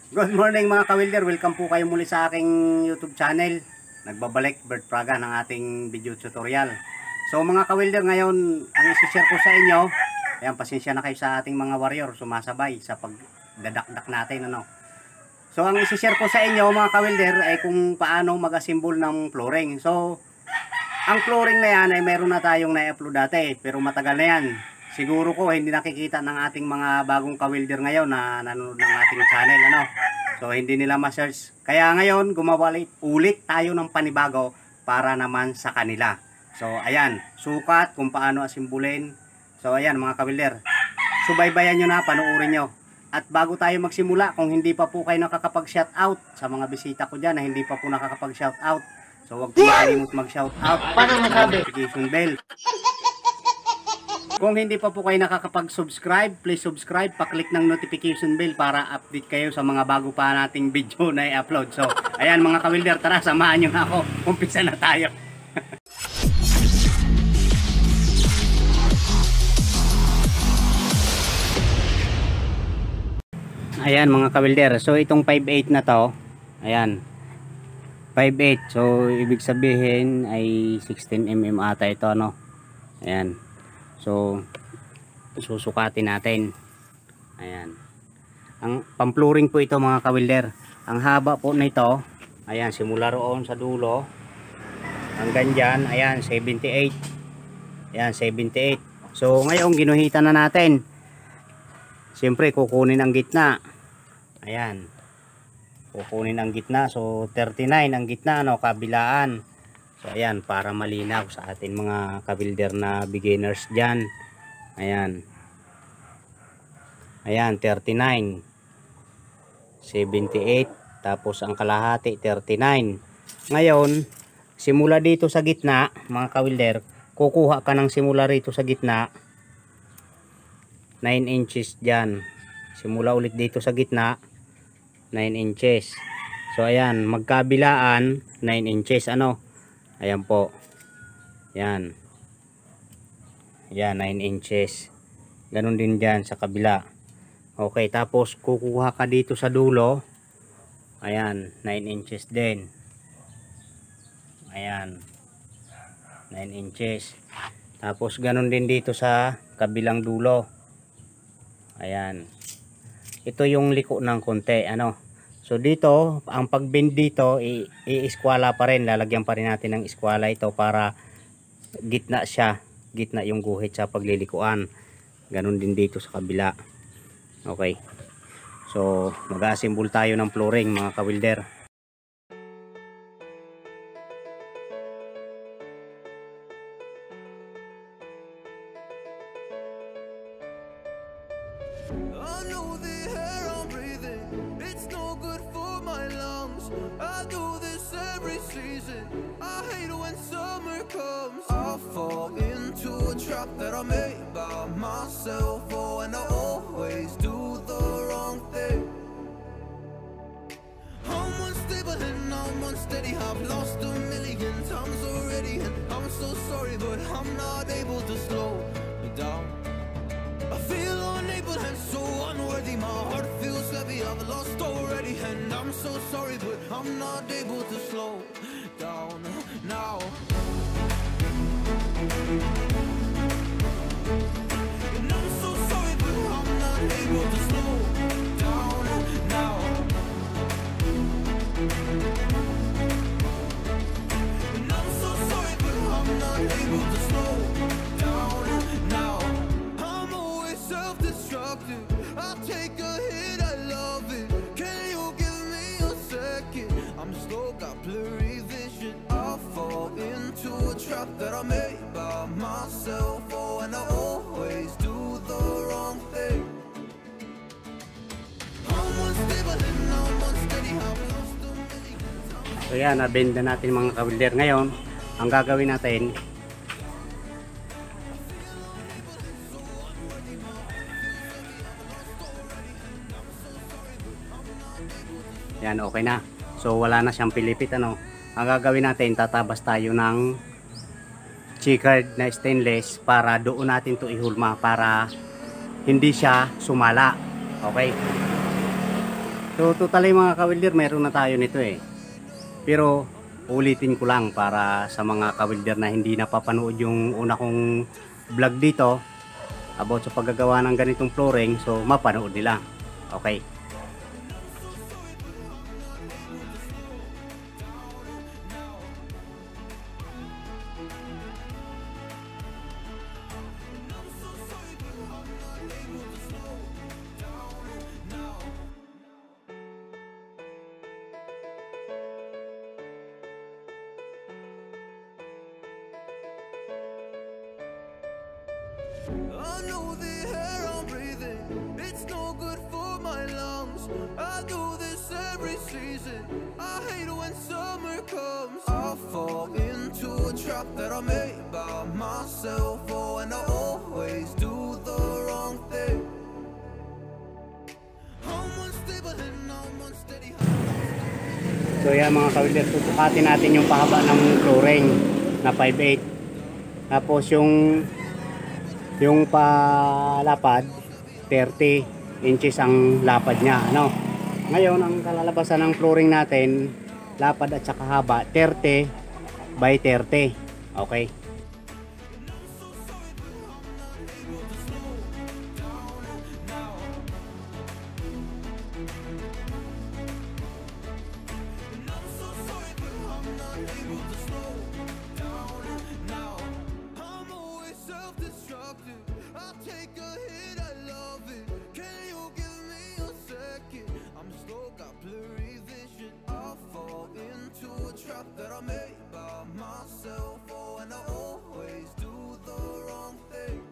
Good morning mga ka-welder, welcome po kayo muli sa aking YouTube channel. Nagbabalik Bert Praga ng ating video tutorial. So mga ka-welder, ngayon ang isi-share ko sa inyo, ayan, pasensya na kayo sa ating mga warrior sumasabay sa pagdadakdak natin, ano. So ang isi-share ko sa inyo mga ka-welder ay kung paano mag-assemble ng flooring. So ang flooring na yan ay meron na tayong na-upload dati, pero matagal na yan. Siguro ko hindi nakikita ng ating mga bagong ka-welder ngayon na nanonood ng ating channel, ano. So hindi nila ma-search. Kaya ngayon gumawa ulit tayo ng panibago para naman sa kanila. So ayan, sukat kung paano asimbulin. So ayan mga ka-welder, subaybayan nyo na, panoorin nyo. At bago tayo magsimula, kung hindi pa po kayo nakakapag-shoutout sa mga bisita ko dyan na hindi pa po nakakapag-shoutout, so huwag po kalimut mag-shoutout. Paano masabi? Notification bell. Kung hindi pa po kayo nakakapag-subscribe, please subscribe, pa-click ng notification bell para update kayo sa mga bago pa nating video na i-upload. So, ayan mga ka-welder, tara samahan nyo na ako. Umpisa na tayo. Ayan mga ka-welder, so itong 5/8 na to, ayan, 5/8, so ibig sabihin ay 16mm ata ito, ano. Ayan. So susukatin natin. Ayan. Ang pang-flooring po ito mga ka-welder. Ang haba po nito, ayan, simula roon sa dulo hanggang dyan, ayan, 78. Ayan, 78. So ngayon ginuhitan na natin. Siyempre kukunin ang gitna. Ayan. Kukunin ang gitna. So 39 ang gitna, no, kabilaan. So ayan, para malinaw sa atin mga ka-welder na beginners dyan. Ayan. Ayan, 39. 78. Tapos ang kalahati, 39. Ngayon, simula dito sa gitna, mga ka-welder, kukuha ka ng simula rito sa gitna. 9 inches dyan. Simula ulit dito sa gitna, 9 inches. So ayan, magkabilaan, 9 inches, ano. Ayan po. Yan. Yan, 9 inches. Ganun din dyan sa kabila. Okay, tapos kukuha ka dito sa dulo. Ayan, 9 inches din. Ayan. 9 inches. Tapos ganun din dito sa kabilang dulo. Ayan. Ito yung liko ng konti, ano. So dito, ang pag-bend dito, i-eskwala pa rin. Lalagyan pa rin natin ng eskwala ito para gitna siya. Gitna yung guhit sa paglilikuan. Ganun din dito sa kabila. Okay. So, mag-assemble tayo ng flooring mga ka-welder. I know the air I'm breathing, it's no good for my lungs. I do this every season, I hate when summer comes. I fall into a trap that I made by myself. Oh, and I always do the wrong thing. I'm unstable and I'm unsteady, I've lost a million times already, and I'm so sorry, but I'm not able to slow me down. I feel unable and so unworthy, my heart feels heavy, I've lost already, and I'm so sorry, but I'm not able to slow down now. And I'm so sorry, but I'm not able to slow down now. And I'm so sorry, but I'm not able to slow down now. Self-destructive, I take a hit, I love it. Can you give me a second? I'm slow, got blurry vision. I fall into a trap that I made by myself. Oh, and I always do the wrong thing. I'm unstable and I'm unsteady, I've lost a million times. So yan, na-bend na natin mga ka-welder. Ngayon, ang gagawin natin, yan, okay na. So wala na siyang pilipit, ano. Ang gagawin natin, tatabas tayo ng checkered na stainless para doon natin to ihulma para hindi siya sumala. Okay. So totally mga kawilder, meron na tayo nito eh. Pero ulitin ko lang para sa mga kawilder na hindi napapanood yung una kong vlog dito about sa paggagawa ng ganitong flooring, so mapanood nila. Okay. I know the air I'm breathing, it's no good for my lungs. I do this every season, I hate when summer comes. I fall into a trap that I made by myself. Oh, and I always do the wrong thing. I'm unstable and I'm unsteady. So yan mga kawilder, susukatin natin yung pahaba ng flooring na 5'8". Tapos yung palapad 30 inches ang lapad niya, ano. Ngayon ang kalalabasan ng flooring natin, lapad at saka haba 30 by 30. Okay. That I made by myself. Oh, and I always do the wrong thing.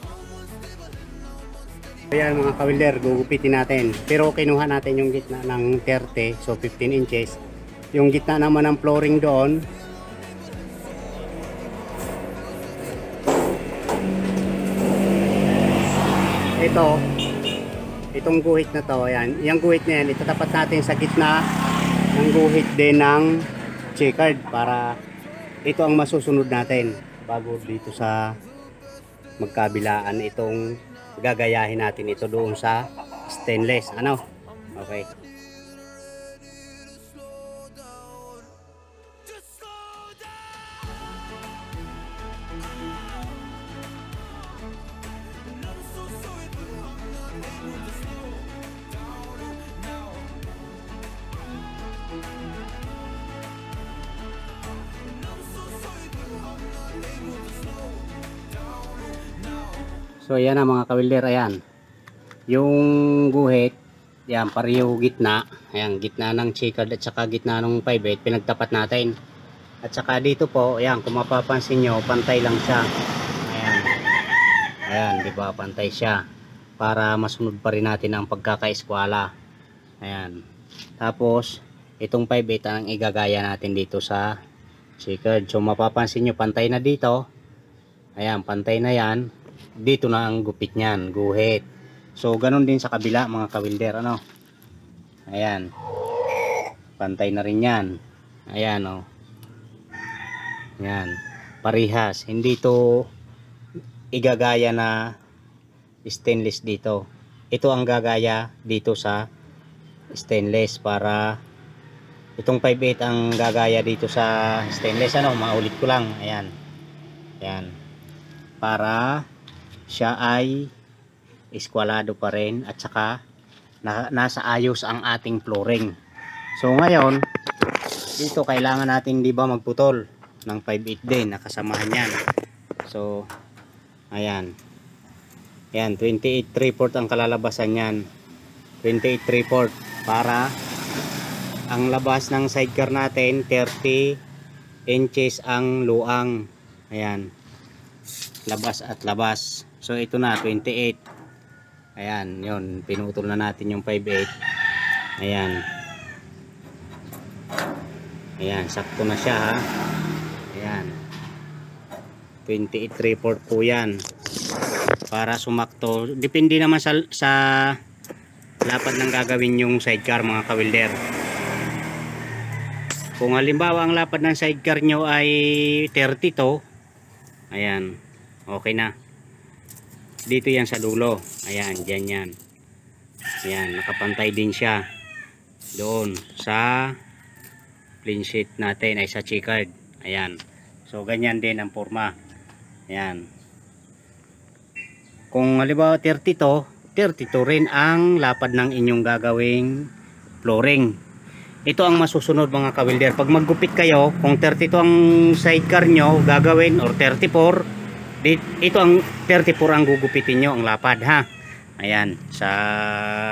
I'm unstable and I'm unsteady. Ayan mga kawilder, gugupitin natin. Pero kinuha natin yung gitna ng 30, so 15 inches. Yung gitna naman ng flooring doon, itong guhit na to, ayan. Yung guhit na yan, itatapat natin sa gitna ng guhit din ng checkered para ito ang masusunod natin bago dito sa magkabilaan itong gagayahin natin ito doon sa stainless, ano. Okay. So ayan na mga kawilder, ayan. Yung guhit, yan, pareho gitna. Ayan, gitna ng checkered at saka gitna ng 5'8", pinagtapat natin. At saka dito po, ayan, kung mapapansin nyo, pantay lang siya. Ayan. Ayan, di ba, pantay siya. Para masunod pa rin natin ang pagkakaeskwala. Ayan. Tapos, itong 5'8" ang igagaya natin dito sa checkered. So mapapansin nyo, pantay na dito. Ayan, pantay na yan. Dito na ang gupit niyan, guhit. So ganun din sa kabila mga kawilder, ano. Ayan. Pantay na rin yan. Ayan, oh. Ayan. Parihas. Hindi to igagaya na stainless dito. Ito ang gagaya dito sa stainless para itong 5'8" ang gagaya dito sa stainless, ano. Maulit ko lang. Ayan. Ayan. Para siya ay eskwalado pa rin at saka nasa ayos ang ating flooring. So ngayon dito kailangan nating, di ba, magputol ng 5'8" din, nakasamahan yan. So ayan, ayan, 28/3/4 ang kalalabasan yan, 28/3/4 para ang labas ng sidecar natin 30 inches ang luang. Ayan, labas at labas. So ito na 28. Ayan, yun, pinutol na natin yung 5'8". Ayan. Ayan, sakto na siya, ha. Ayan. 28/3/4 po yan. Para sumakto. Depende naman sa lapad ng gagawin yung sidecar mga kawilder. Kung halimbawa ang lapad ng sidecar nyo ay 30 to, ayan, okay na. Dito yan sa dulo. Ayan, dyan yan. Ayan, nakapantay din siya doon sa clean sheet natin ay sa checkered. Ayan. So ganyan din ang forma. Ayan. Kung halimbawa 32 rin ang lapad ng inyong gagawing flooring. Ito ang masusunod mga kawilder. Pag maggupit kayo, kung 32 ang sidecar nyo gagawin or 34, ito ang 34 ang gugupitin nyo ang lapad ha. Ayan, sa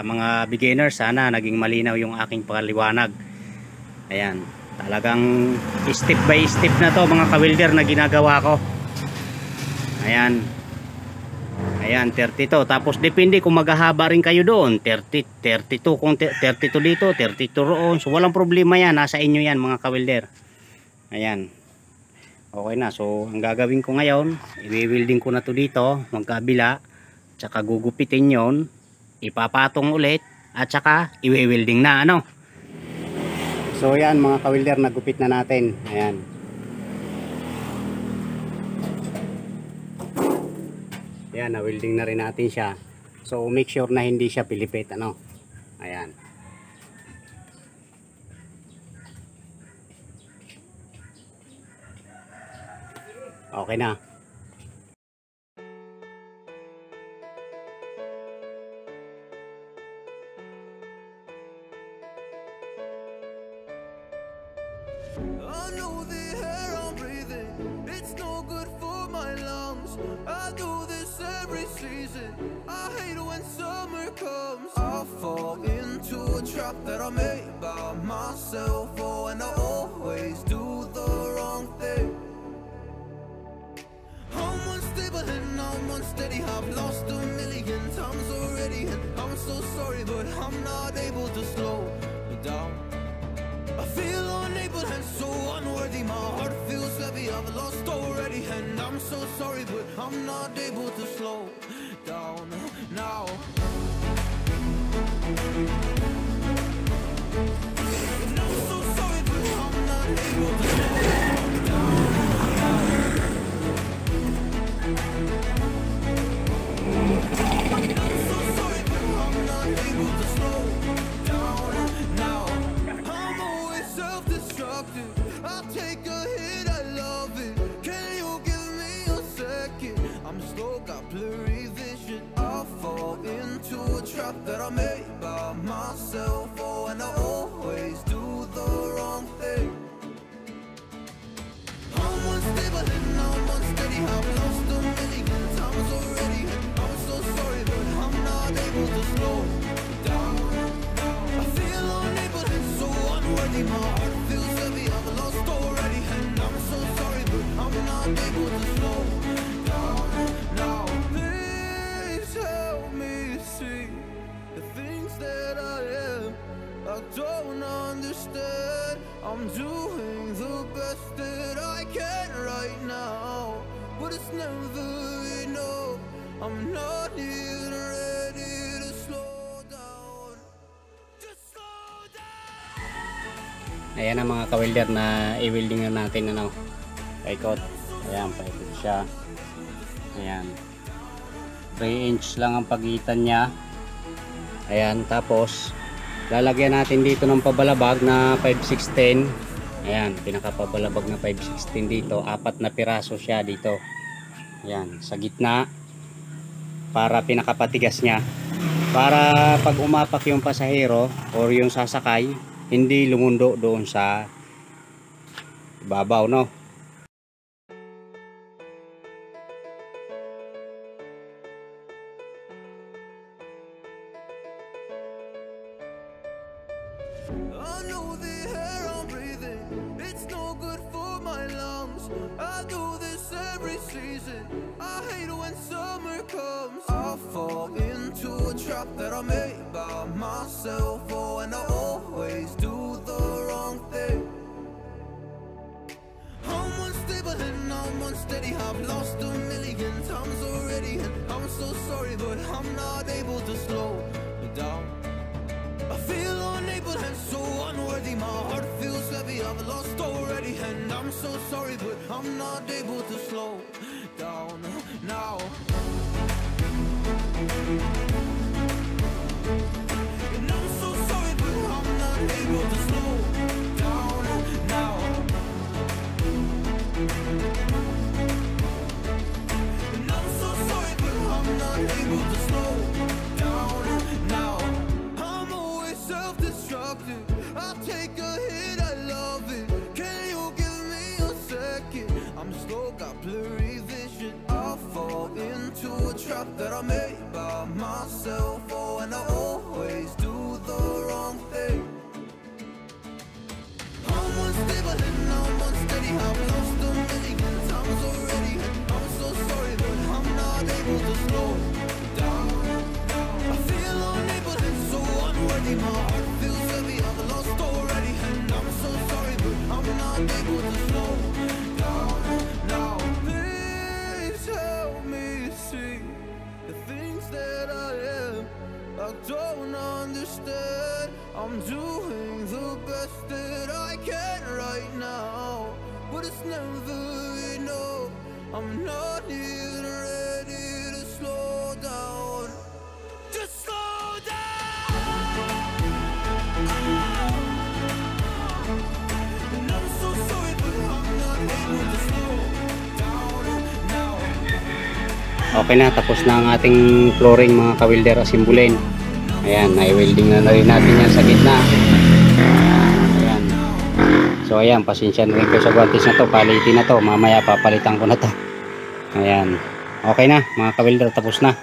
mga beginners sana naging malinaw yung aking paliwanag. Ayan, talagang step by step na to mga kawilder na ginagawa ko. Ayan. Ayan, 32. Tapos depende kung maghahaba rin kayo doon, 32 kung 32 dito, 32 roon. So walang problema yan, nasa inyo yan mga kawilder. Ayan. Okay na, so ang gagawin ko ngayon, i-welding ko na to dito, magkabila. Tsaka gugupitin yon, ipapatong ulit at saka i-welding na ano. So yan mga kawilder, nagupit na natin. Ayan. Ayan, na-welding na rin natin siya. So make sure na hindi siya pilipit ano. Ayan. Okay na. I know the air I'm breathing, it's no good for my lungs. I do this every season, I hate when summer comes. I fall into a trap that I made by myself. Oh, and I always do the wrong thing. I'm unstable and I'm unsteady, I've lost a million times already, and I'm so sorry, but I'm not able to slow down. I feel unable and so unworthy, my heart feels heavy, I've lost already, and I'm so sorry, but I'm not able to slow down now. And I'm so sorry, but I'm not able to slow down now. I'm so sorry, but I'm not able to slow down now. I'm always self-destructive, I take a hit, I love it. Can you give me a second? I'm slow, got blurry vision. I fall into a trap that I made by myself. Oh, and I always do the wrong thing. I'm unstable and I'm unsteady, I've lost a million times already, and I'm so sorry, but I'm not able to slow down. I feel unable and so unworthy, my heart feels heavy, I've lost already, and I'm so sorry, but I'm not able to slow down now. Please help me see the things that I am, I don't understand. I'm doing the best that I can right now, but it's never enough. I'm not even ready to slow down. Just slow down. Ayan ang mga kawilder na i-welding na natin ano. Paikot. Ayan, paikot siya. Ayan. 3 inch lang ang pagitan niya. Ayan, tapos lalagyan natin dito ng pabalabag na 5/16. Ayan, pinakapabalabag na 5/16 dito. 4 na piraso siya dito. Ayan, sa gitna para pinakapatigas niya. Para pag umapak yung pasahero or yung sasakay, hindi lumundo doon sa ibabaw, no? I know the air I'm breathing, it's no good for my lungs. I do this every season, I hate when summer comes. I fall into a trap that I made by myself. Oh, and I always do the wrong thing. I'm unstable and I'm unsteady, I've lost a million times already, and I'm so sorry, but I'm not able to slow down. I feel unable and so unworthy, my heart feels heavy, I've lost already, and I'm so sorry, but I'm not able to slow down now. steady. My heart feels heavy, I'm lost already, and I'm so sorry, but I'm not able to slow down now. Please help me see the things that I am. I don't understand. I'm doing the best that I can right now, but it's never enough. I'm not even ready to slow down. Just slow down. And I'm so sorry, but I'm not able to slow down now. Okay na, tapos na ang ating flooring mga ka-welder, asimbulin. Ayan, na-welding na rin natin yan sa gitna. Ayan. So ayan, pasensya na rin ko sa guantes na to, palitin na to, mamaya papalitan ko na to. Ayan, okay na mga ka-welder, tapos na.